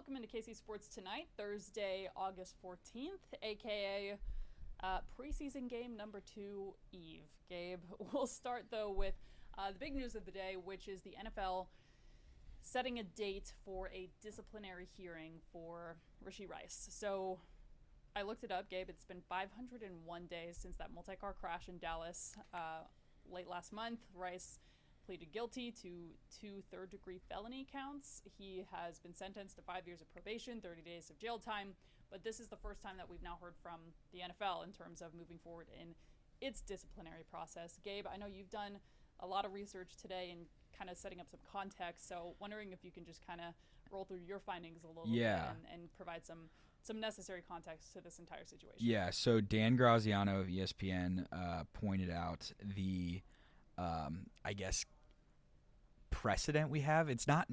welcome into KC Sports tonight, Thursday, August 14th, aka preseason game number 2 eve. Gabe, we'll start though with the big news of the day, which is the NFL setting a date for a disciplinary hearing for Rashee Rice. So I looked it up, Gabe. It's been 501 days since that multi-car crash in Dallas late last month. Rice pleaded guilty to 2 third-degree felony counts. He has been sentenced to 5 years of probation, 30 days of jail time. But this is the first time that we've now heard from the NFL in terms of moving forward in its disciplinary process. Gabe, I know you've done a lot of research today and kind of setting up some context. So wondering if you can just kind of roll through your findings a little bit and provide some necessary context to this entire situation. Yeah, so Dan Graziano of ESPN pointed out the, I guess, precedent we have. It's not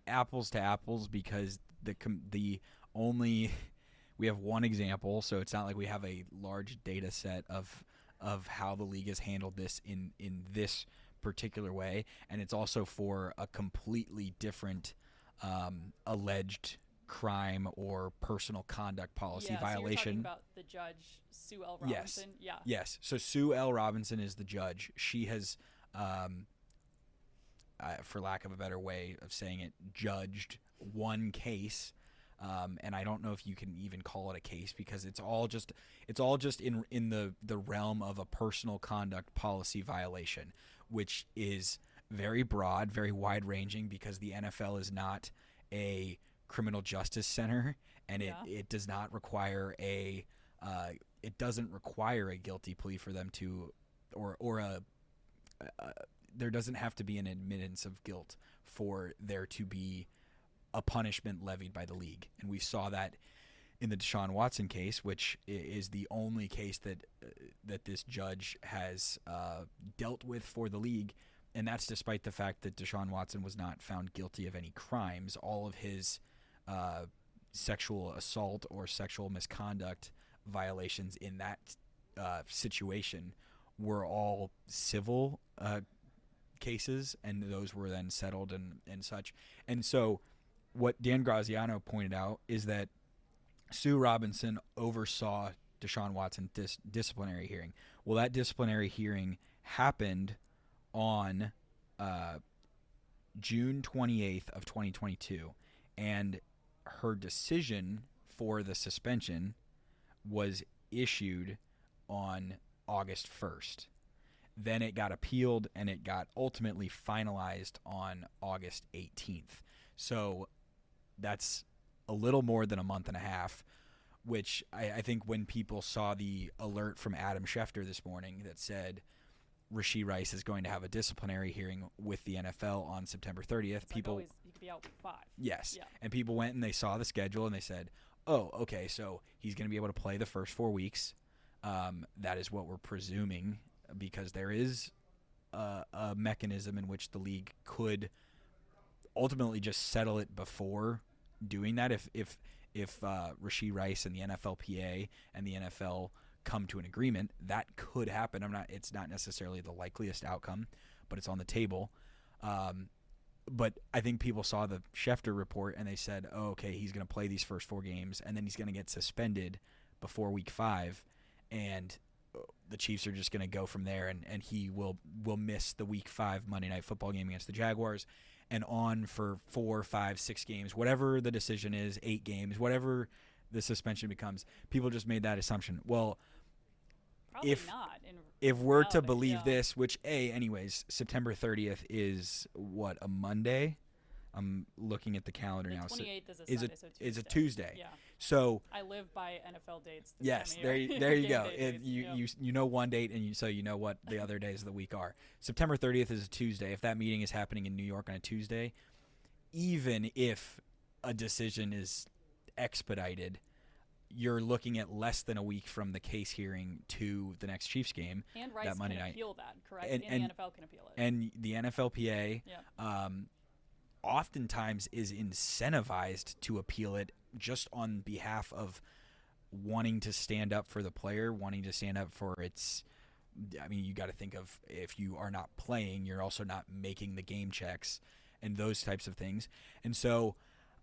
apples to apples because we have one example, so it's not like we have a large data set of how the league has handled this in this particular way, and it's also for a completely different alleged crime or personal conduct policy violation. So you're talking about the judge, Sue L. Robinson? Yes. So Sue L. Robinson is the judge. She has, for lack of a better way of saying it, judged one case. And I don't know if you can even call it a case because it's all just in the realm of a personal conduct policy violation, which is very broad, very wide ranging because the NFL is not a criminal justice center, and it does not require it doesn't require a guilty plea for them to, there doesn't have to be an admittance of guilt for there to be a punishment levied by the league. And we saw that in the Deshaun Watson case, which is the only case that this judge has dealt with for the league. And that's despite the fact that Deshaun Watson was not found guilty of any crimes. All of his sexual assault or sexual misconduct violations in that situation were all civil cases, and those were then settled and such. And so what Dan Graziano pointed out is that Sue Robinson oversaw Deshaun Watson's disciplinary hearing. Well, that disciplinary hearing happened on June 28th of 2022, and her decision for the suspension was issued on August 1st. Then it got appealed, and it got ultimately finalized on August 18th. So that's a little more than a month and a half, which I think when people saw the alert from Adam Schefter this morning that said Rashee Rice is going to have a disciplinary hearing with the NFL on September 30th, he could be out for 5. Yes. Yeah. And people went and they saw the schedule and they said, oh, okay, so he's going to be able to play the first 4 weeks. That is what we're presuming, because there is a mechanism in which the league could ultimately just settle it before doing that. If Rashee Rice and the NFLPA and the NFL come to an agreement, that could happen. It's not necessarily the likeliest outcome, but it's on the table. But I think people saw the Schefter report and they said, oh, okay, he's going to play these first 4 games and then he's going to get suspended before week 5, and the Chiefs are just going to go from there, and he will miss the week 5 Monday Night Football game against the Jaguars and on for 4, 5, 6 games, whatever the decision is, 8 games, whatever the suspension becomes. People just made that assumption. Well, probably if we're to believe this, which anyways, September 30th is what, a Monday? I'm looking at the calendar now. The 28th is a Sunday, so Tuesday. Is a Tuesday. Yeah. So I live by NFL dates. Yes, there you go. You know one date, and so you know what the other days of the week are. September 30th is a Tuesday. If that meeting is happening in New York on a Tuesday, even if a decision is expedited, you're looking at less than a week from the case hearing to the next Chiefs game. And Rice that Monday can night. appeal that, correct? And the NFL can appeal it. And the NFLPA oftentimes is incentivized to appeal it just on behalf of wanting to stand up for the player, wanting to stand up for its – I mean, you got to think of if you are not playing, you're also not making the game checks and those types of things. And so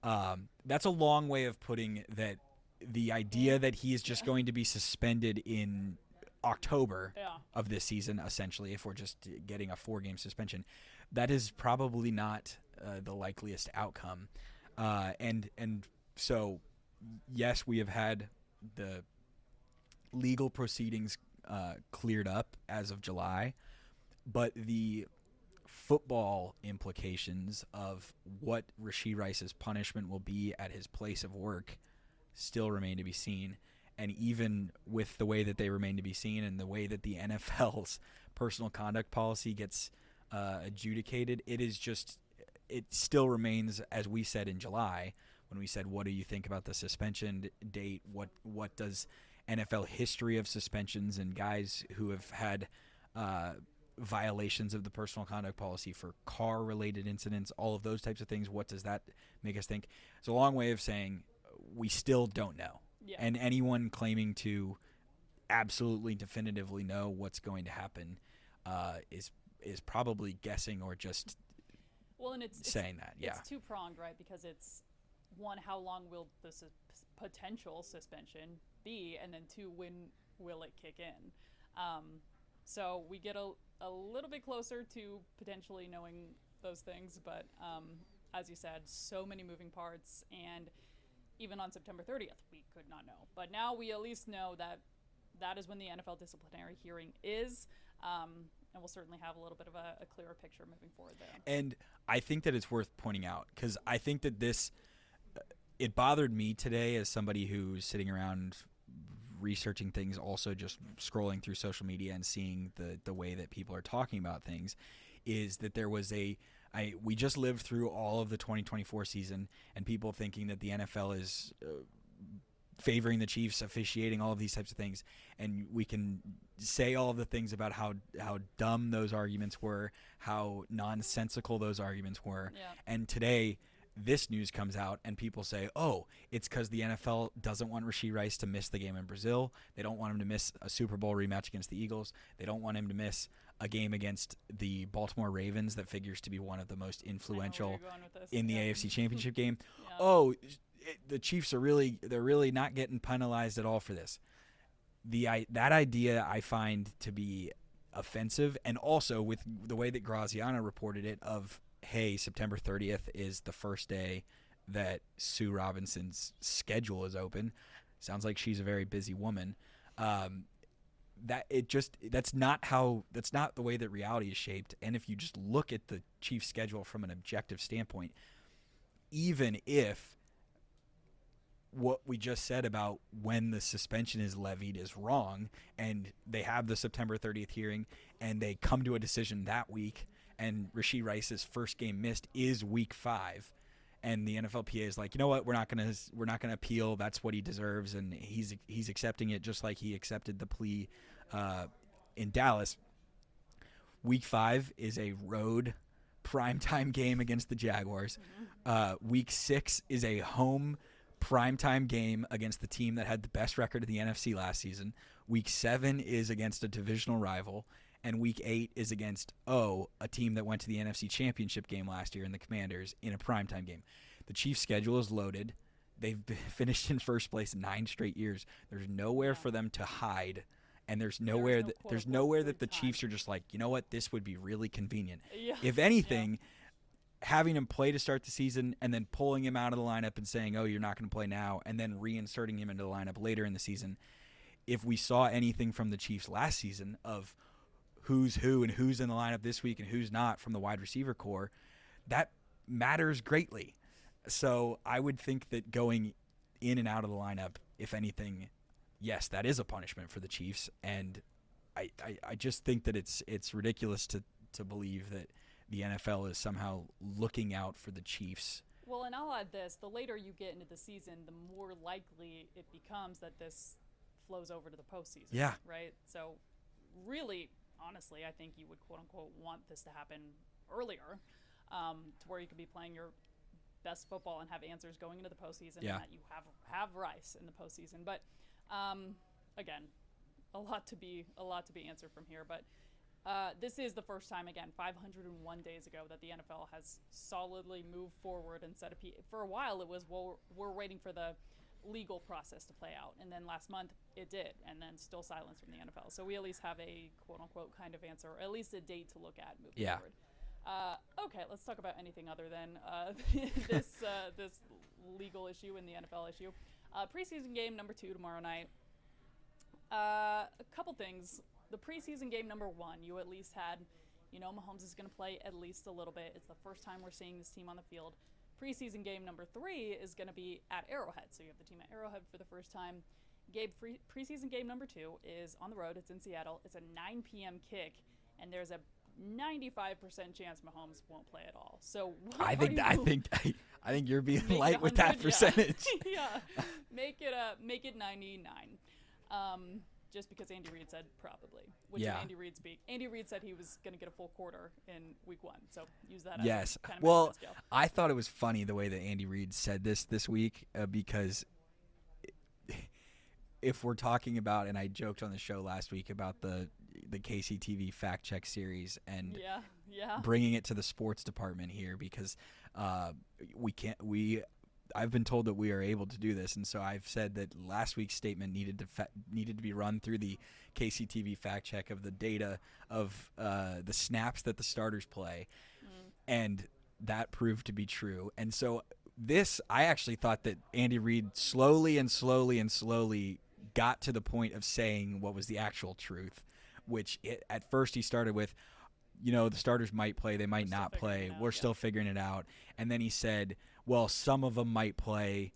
That's a long way of putting that the idea that he is just going to be suspended in October of this season, essentially, if we're just getting a 4-game suspension, that is probably not the likeliest outcome. And so, yes, we have had the legal proceedings cleared up as of July, but the football implications of what Rashee Rice's punishment will be at his place of work still remain to be seen. And even with the way that they remain to be seen and the way that the NFL's personal conduct policy gets adjudicated, it still remains, as we said in July, when we said, what do you think about the suspension date? What does NFL history of suspensions and guys who have had violations of the personal conduct policy for car-related incidents, all of those types of things, what does that make us think? It's a long way of saying we still don't know. Yeah. And anyone claiming to absolutely definitively know what's going to happen is probably guessing or just saying that. Yeah, it's two-pronged, right? Because it's, one, how long will the potential suspension be, and then two, when will it kick in? So we get a little bit closer to potentially knowing those things, but as you said, so many moving parts, and even on September 30th, we could not know. But now we at least know that is when the NFL disciplinary hearing is, and we'll certainly have a little bit of a clearer picture moving forward there. And I think that it's worth pointing out, because I think that it bothered me today as somebody who's sitting around researching things, also just scrolling through social media and seeing the way that people are talking about things, is that there was we just lived through all of the 2024 season and people thinking that the NFL is favoring the Chiefs, officiating, all of these types of things. And we can say all of the things about how dumb those arguments were, how nonsensical those arguments were. Yeah. And today, this news comes out and people say, oh, it's because the NFL doesn't want Rashee Rice to miss the game in Brazil. They don't want him to miss a Super Bowl rematch against the Eagles. They don't want him to miss a game against the Baltimore Ravens that figures to be one of the most influential in the AFC Championship game. Yeah. Oh, the Chiefs they're really not getting penalized at all for this. That idea I find to be offensive, and also with the way that Graziano reported it of, hey, September 30th is the first day that Sue Robinson's schedule is open. Sounds like she's a very busy woman. That's not the way that reality is shaped. And if you just look at the Chiefs' schedule from an objective standpoint, even if what we just said about when the suspension is levied is wrong, and they have the September 30th hearing, and they come to a decision that week, and Rashee Rice's first game missed is Week 5, and the NFLPA is like, you know what, we're not gonna appeal. That's what he deserves, and he's accepting it just like he accepted the plea in Dallas. Week 5 is a road primetime game against the Jaguars. Week 6 is a home primetime game against the team that had the best record in the NFC last season. Week 7 is against a divisional rival. And Week 8 is against, a team that went to the NFC Championship game last year in the Commanders in a primetime game. The Chiefs' schedule is loaded. They've finished in first place 9 straight years. There's nowhere for them to hide, and there's nowhere that the Chiefs are just like, you know what, this would be really convenient. Yeah. If anything, having him play to start the season and then pulling him out of the lineup and saying, oh, you're not going to play now, and then reinserting him into the lineup later in the season, if we saw anything from the Chiefs last season of who's who and who's in the lineup this week and who's not from the wide receiver core, that matters greatly. So I would think that going in and out of the lineup, if anything, yes, that is a punishment for the Chiefs. And I just think that it's ridiculous to believe that the NFL is somehow looking out for the Chiefs. Well, and I'll add this. The later you get into the season, the more likely it becomes that this flows over to the postseason. Yeah. Right? So really, honestly, I think you would quote-unquote want this to happen earlier, to where you could be playing your best football and have answers going into the postseason, and that you have Rice in the postseason. But again, a lot to be answered from here. But This is the first time, again, 501 days ago, that the NFL has solidly moved forward instead of for a while it was, well, we're waiting for the legal process to play out, and then last month it did, and then still silence from the NFL. So we at least have a quote-unquote kind of answer, or at least a date to look at moving forward. Okay, let's talk about anything other than this legal issue and the NFL issue. Preseason game number 2 tomorrow night. A couple things. The preseason game number 1, you at least had, Mahomes is going to play at least a little bit. It's the first time we're seeing this team on the field. Preseason game number 3 is going to be at Arrowhead, so you have the team at Arrowhead for the first time. Gabe, preseason game number 2 is on the road. It's in Seattle. It's a 9 p.m. kick, and there's a 95% chance Mahomes won't play at all. So I think you're being light with that percentage. Yeah, make it 99. Just because Andy Reid said probably, which is Andy Reid speak. Andy Reid said he was going to get a full quarter in week 1, so use that as a kind of well, scale. I thought it was funny the way that Andy Reid said this week because if we're talking about, and I joked on the show last week about the KCTV fact check series and bringing it to the sports department here because I've been told that we are able to do this, and so I've said that last week's statement needed to be run through the KCTV fact check of the data of the snaps that the starters play, and that proved to be true. And so I actually thought that Andy Reid slowly got to the point of saying what was the actual truth, which at first he started with, the starters might play, they might not play. We're still figuring it out. And then he said, well, some of them might play,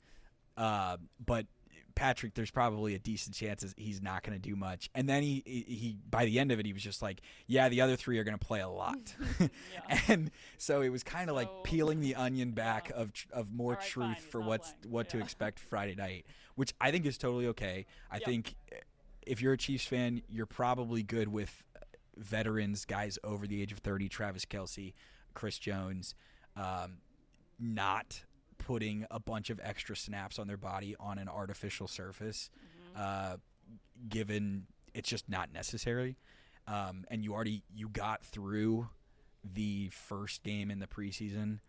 but Patrick, there's probably a decent chance he's not going to do much. And then he by the end of it, he was just like, yeah, the other 3 are going to play a lot. And so it was kind of like peeling the onion back of more truth for what to expect Friday night, which I think is totally okay. I think if you're a Chiefs fan, you're probably good with veterans, guys over the age of 30, Travis Kelce, Chris Jones, not putting a bunch of extra snaps on their body on an artificial surface, given it's just not necessary. And you got through the first game in the preseason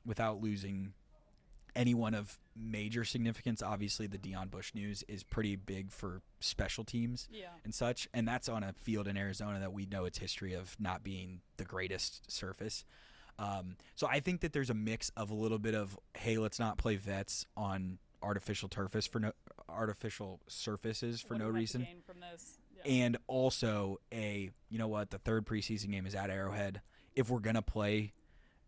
without losing anyone of major significance. Obviously, the Deion Bush news is pretty big for special teams and such, and that's on a field in Arizona that we know its history of not being the greatest surface. So I think that there's a mix of a little bit of, hey, let's not play vets on artificial surfaces for no reason. From this? And also the third preseason game is at Arrowhead. If we're gonna play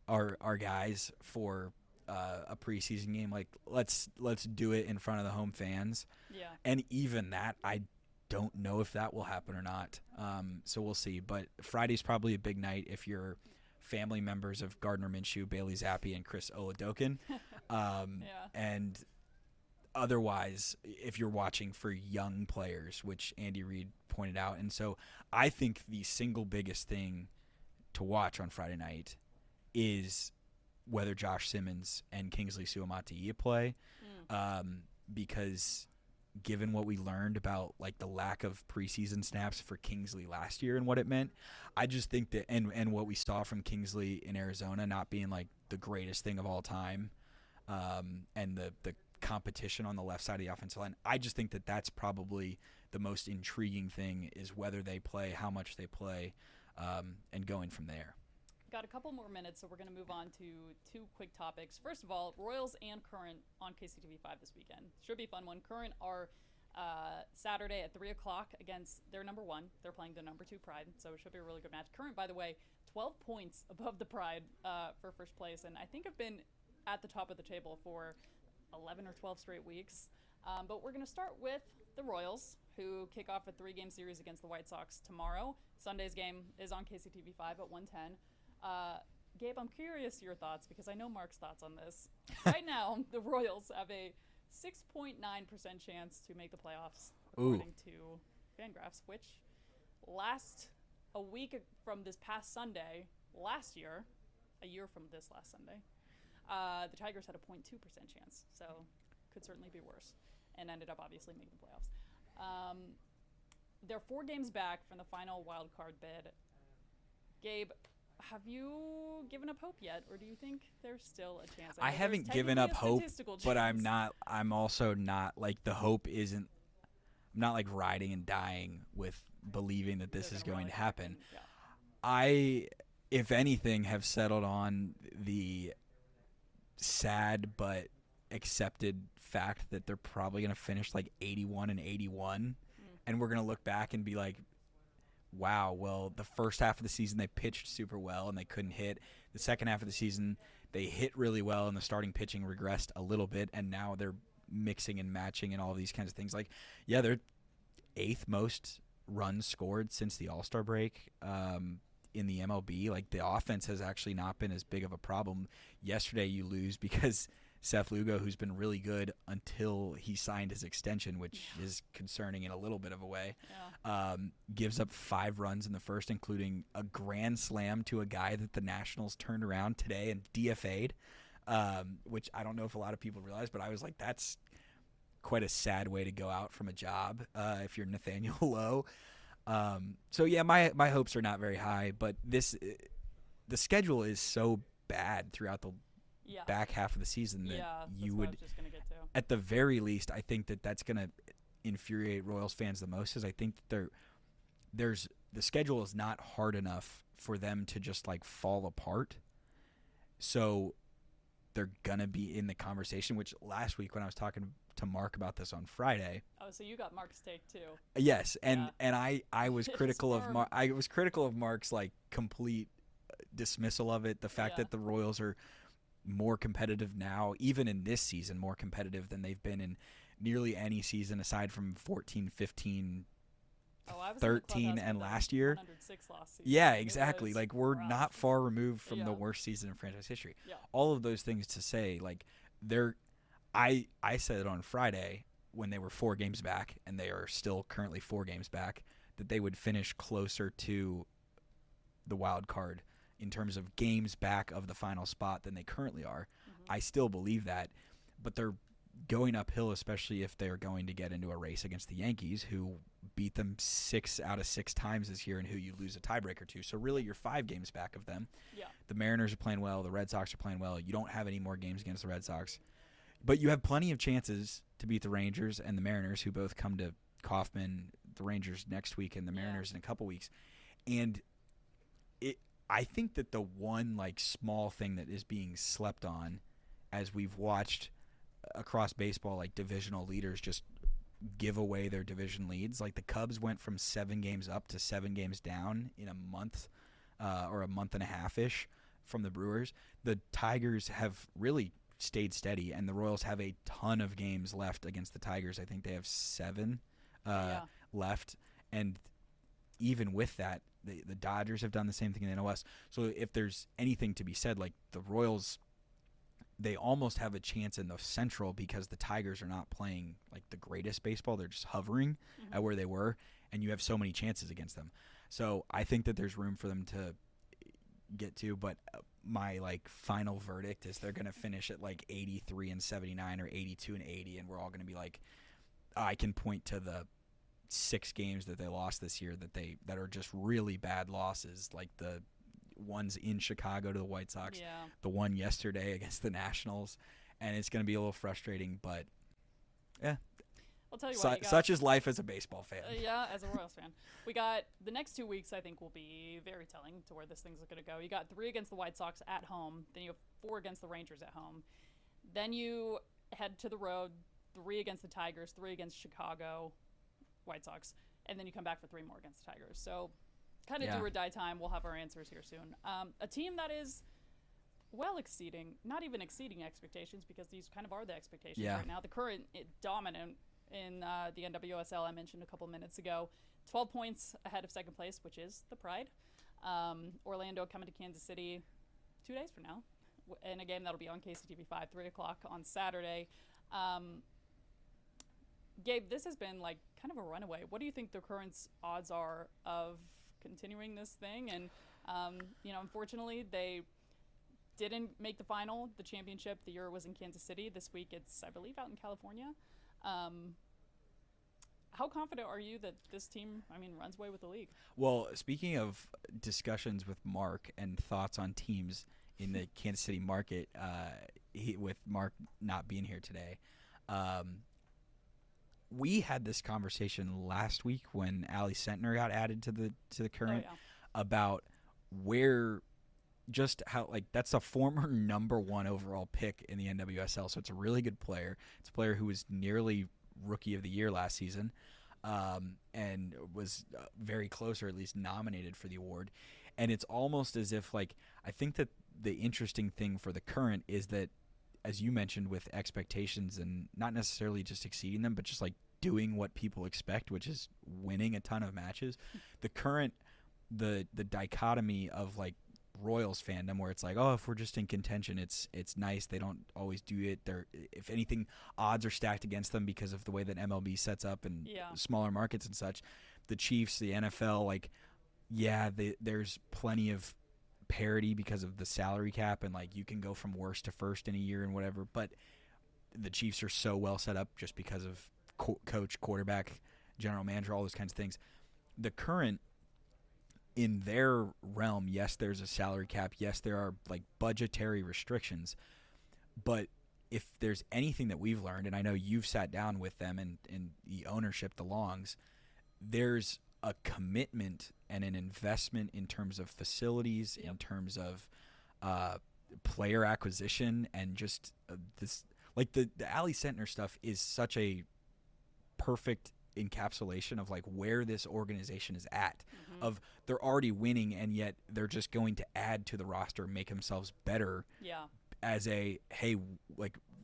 our guys for a preseason game, like let's do it in front of the home fans. Yeah. And even that, I don't know if that will happen or not. So we'll see. But Friday's probably a big night if you're family members of Gardner Minshew, Bailey Zappi, and Chris Oladokin. And otherwise, if you're watching for young players, which Andy Reid pointed out. And so I think the single biggest thing to watch on Friday night is whether Josh Simmons and Kingsley Suamataia play, because given what we learned about like the lack of preseason snaps for Kingsley last year and what it meant, I just think that and what we saw from Kingsley in Arizona not being like the greatest thing of all time, and the competition on the left side of the offensive line, I just think that that's probably the most intriguing thing is whether they play, how much they play, and going from there. Got a couple more minutes, so we're going to move on to 2 quick topics. First of all, Royals and Current on KCTV5 this weekend. Should be a fun one. Current are Saturday at 3 o'clock against their number 1. They're playing the number 2 Pride, so it should be a really good match. Current, by the way, 12 points above the Pride for first place, and I think have been at the top of the table for 11 or 12 straight weeks. But we're going to start with the Royals, who kick off a 3-game series against the White Sox tomorrow. Sunday's game is on KCTV5 at 1:10. Gabe, I'm curious your thoughts because I know Mark's thoughts on this. Right now, the Royals have a 6.9% chance to make the playoffs, according to Fangraphs, which a week from this past Sunday, last year, a year from this last Sunday, the Tigers had a 0.2% chance, so could certainly be worse, and ended up obviously making the playoffs. They're 4 games back from the final wild card bid. Gabe, have you given up hope yet, or do you think there's still a chance? I know haven't there's given up technically a hope, statistical but chance. I'm also not, like, the hope isn't, I'm not, like, riding and dying with believing that this They're is gonna going really to happen. yeah. I, if anything, have settled on the sad but accepted fact that they're probably going to finish like 81-81, and we're going to look back and be like, wow, well, the first half of the season they pitched super well and they couldn't hit. The second half of the season they hit really well and the starting pitching regressed a little bit, and now they're mixing and matching and all these kinds of things. Like, yeah, they're 8th most runs scored since the All-Star break in the MLB. Like, the offense has actually not been as big of a problem. Yesterday you lose because Seth Lugo, who's been really good until he signed his extension, which is concerning in a little bit of a way, gives up 5 runs in the first, including a grand slam to a guy that the Nationals turned around today and DFA'd, which I don't know if a lot of people realize, but I was like, that's quite a sad way to go out from a job if you're Nathaniel Lowe. So, yeah, my hopes are not very high, but the schedule is so bad throughout the back half of the season that you would, at the very least, I think that's going to infuriate Royals fans the most, is I think that the schedule is not hard enough for them to just like fall apart. So they're going to be in the conversation, which last week when I was talking to Mark about this on Friday. Oh, so you got Mark's take too. Yes, and I was critical of I was critical of Mark's like complete dismissal of it, the fact that the Royals are more competitive now, even in this season, more competitive than they've been in nearly any season aside from 14, 15, 13, and last year. 106 last season. Yeah, exactly. Like, we're not far removed from the worst season in franchise history. Yeah. All of those things to say, like, I said it on Friday when they were 4 games back, and they are still currently 4 games back, that they would finish closer to the wild card in terms of games back of the final spot than they currently are. I still believe that, but they're going uphill, especially if they're going to get into a race against the Yankees, who beat them 6 out of 6 times this year and who you lose a tiebreaker to. So really you're 5 games back of them. Yeah. The Mariners are playing well. The Red Sox are playing well. You don't have any more games against the Red Sox. But you have plenty of chances to beat the Rangers and the Mariners, who both come to Kauffman, the Rangers next week and the Mariners in a couple weeks. And I think that the one like small thing that is being slept on, as we've watched across baseball, like divisional leaders just give away their division leads. Like, the Cubs went from 7 games up to 7 games down in a month or a month and a half-ish from the Brewers. The Tigers have really stayed steady, and the Royals have a ton of games left against the Tigers. I think they have 7 left, and even with that, the Dodgers have done the same thing in the NL. So if there's anything to be said, like, the Royals, they almost have a chance in the Central because the Tigers are not playing like the greatest baseball. They're just hovering at where they were, and you have so many chances against them. So I think that there's room for them to get to, but my like final verdict is they're going to finish at like 83-79 or 82-80, and we're all going to be like, I can point to the 6 games that they lost this year that are just really bad losses, like the ones in Chicago to the White Sox, the one yesterday against the Nationals, and it's going to be a little frustrating, but yeah. I'll tell you what. Such is life as a baseball fan. As a Royals fan. We got the next 2 weeks, I think, will be very telling to where this thing's going to go. You got 3 against the White Sox at home. Then you have 4 against the Rangers at home. Then you head to the road, 3 against the Tigers, 3 against Chicago White Sox. And then you come back for 3 more against the Tigers. So kind of do or die time. We'll have our answers here soon. A team that is not even exceeding expectations, because these kind of are the expectations right now. The current dominant in the NWSL I mentioned a couple minutes ago. 12 points ahead of second place, which is the Pride. Orlando coming to Kansas City 2 days from now in a game that'll be on KCTV5, 3 o'clock on Saturday. Gabe, this has been like kind of a runaway. What do you think the current odds are of continuing this thing? And, unfortunately, they didn't make the final, the championship. The year was in Kansas City. This week it's, I believe, out in California. How confident are you that this team, runs away with the league? Well, speaking of discussions with Mark and thoughts on teams in the Kansas City market, with Mark not being here today, we had this conversation last week when Ali Sentner got added to the current about where. Just how, that's a former number 1 overall pick in the NWSL, so it's a really good player. It's a player who was nearly Rookie of the Year last season, and was very close, or at least nominated for the award. And it's almost as if, I think that the interesting thing for the current is that, as you mentioned, with expectations and not necessarily just exceeding them, but just doing what people expect, which is winning a ton of matches. The current, the dichotomy of Royals fandom, where it's if we're just in contention, it's nice. They don't always do it. They're, if anything, odds are stacked against them because of the way that MLB sets up and smaller markets and such. The Chiefs, the NFL, there's plenty of parity because of the salary cap, and you can go from worst to first in a year and whatever. But the Chiefs are so well set up just because of coach, quarterback, general manager, all those kinds of things. The current, in their realm, yes, there's a salary cap. Yes, there are budgetary restrictions. But if there's anything that we've learned, and I know you've sat down with them and the ownership, the Longs, there's a commitment and an investment in terms of facilities, in terms of player acquisition, and just this, the Ali Sentner stuff is such a perfect encapsulation of where this organization is at. Of they're already winning, and yet they're just going to add to the roster, make themselves better as a, hey,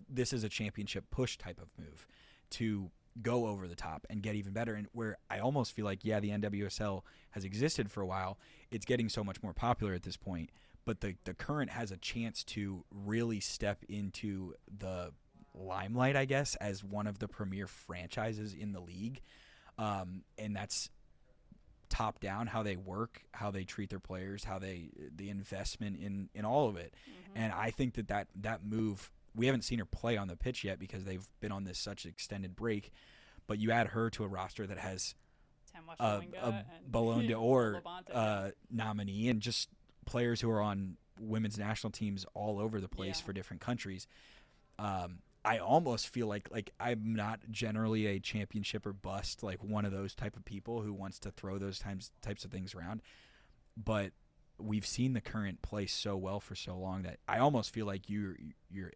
this is a championship push type of move to go over the top and get even better. And where I almost feel the NWSL has existed for a while, it's getting so much more popular at this point, but the current has a chance to really step into the limelight, I guess, as one of the premier franchises in the league. And that's top down, how they work, how they treat their players, the investment in all of it. And I think that move, we haven't seen her play on the pitch yet because they've been on this such extended break, but you add her to a roster that has a Ballon d'Or nominee, and just players who are on women's national teams all over the place for different countries. I almost feel like I'm not generally a championship or bust, one of those type of people who wants to throw those types of things around. But we've seen the current play so well for so long that I almost feel you're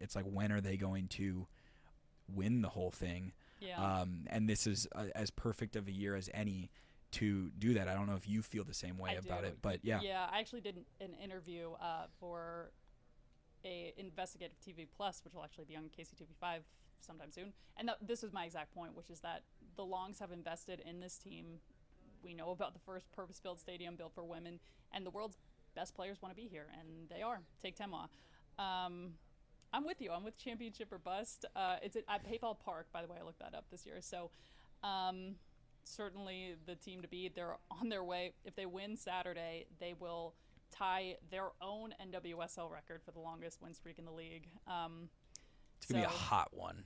it's when are they going to win the whole thing? And this is as perfect of a year as any to do that. I don't know if you feel the same way about it, but yeah. Yeah, I actually did an interview for a investigative TV Plus, which will actually be on KCTV5 sometime soon. And this was my exact point, which is that the Longs have invested in this team. We know about the first purpose-built stadium built for women, and the world's best players want to be here, and they are. Take Tema. I'm with you. I'm with championship or bust. It's at PayPal Park, by the way. I looked that up this year. So certainly the team to beat. They're on their way. If they win Saturday, they will tie their own NWSL record for the longest win streak in the league. It's going to be a hot one.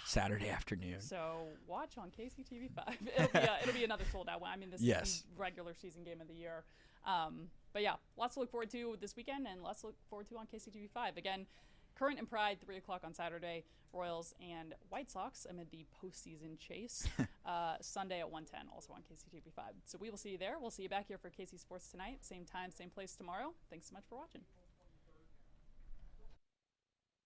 Saturday afternoon. So watch on KCTV5. It'll be another sold-out one. This is the regular season game of the year. But yeah, lots to look forward to this weekend, and lots to look forward to on KCTV5. Again, Current and Pride, 3 o'clock on Saturday. Royals and White Sox amid the postseason chase. Sunday at 1:10, also on KCTV5. So we will see you there. We'll see you back here for KC Sports tonight. Same time, same place tomorrow. Thanks so much for watching.